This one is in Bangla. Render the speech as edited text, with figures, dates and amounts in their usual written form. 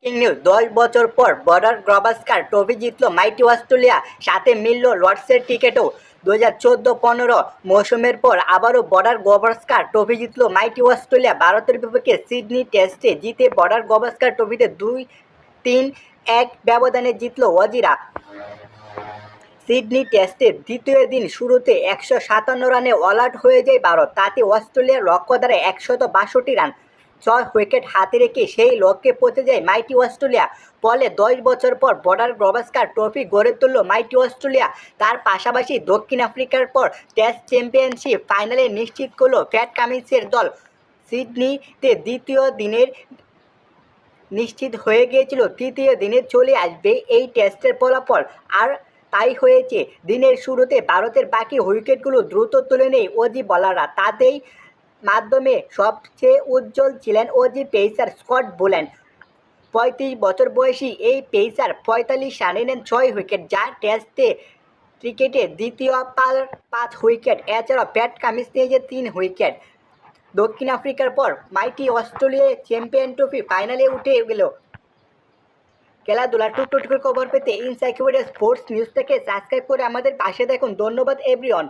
নিউজ 10 বছর পর বর্ডার গাভাস্কার ট্রফি জিতল মাইটি অস্ট্রেলিয়া, সাথে মিলল লর্ডসের টিকিটও। 2014-15 মৌসুমের পর আবারও বর্ডার গাভাস্কার ট্রফি জিতল মাইটি অস্ট্রেলিয়া। ভারতের বিপক্ষে সিডনি টেস্টে জিতে বর্ডার গাভাস্কার ট্রফিতে 2-3-1 ব্যবধানে জিতল অজিরা। সিডনি টেস্টের দ্বিতীয় দিন শুরুতে 157 রানে অল আউট হয়ে যায় ভারত। তাতে অস্ট্রেলিয়ার লক্ষ্য দ্বারা 162 রান, 6 উইকেট হাতে রেখে সেই লক্ষ্যে পৌঁছে যায় মাইটি অস্ট্রেলিয়া। ফলে 10 বছর পর বর্ডার গাভাস্কার ট্রফি গড়ে তুলল মাইটি অস্ট্রেলিয়া। তার পাশাপাশি দক্ষিণ আফ্রিকার পর টেস্ট চ্যাম্পিয়নশিপ ফাইনালে নিশ্চিত করল প্যাট কামিন্সের দল। সিডনিতে দ্বিতীয় দিনের নিশ্চিত হয়ে গিয়েছিল তৃতীয় দিনে চলে আসবে এই টেস্টের ফলাফল, আর তাই হয়েছে। দিনের শুরুতে ভারতের বাকি উইকেটগুলো দ্রুত তুলে নেয় অজি বোলাররা। তাতেই মাধ্যমে সবচেয়ে উজ্জ্বল ছিলেন অজি পেসার স্কট বোল্যান্ড। 35 বছর বয়সী এই পেসার 45 রানে নেন 6 উইকেট, যা টেস্টে ক্রিকেটে দ্বিতীয় 5 উইকেট। এছাড়াও প্যাট কামিন্স নিয়েছে 3 উইকেট। দক্ষিণ আফ্রিকার পর মাইটি অস্ট্রেলিয়া চ্যাম্পিয়ন ট্রফি ফাইনালে উঠে গেল। খেলাধুলার টুকরো খবর পেতে ইনসাইক্লোপিডিয়া স্পোর্টস নিউজটাকে সাবস্ক্রাইব করে আমাদের পাশে দেখুন। ধন্যবাদ এভরিওয়ান।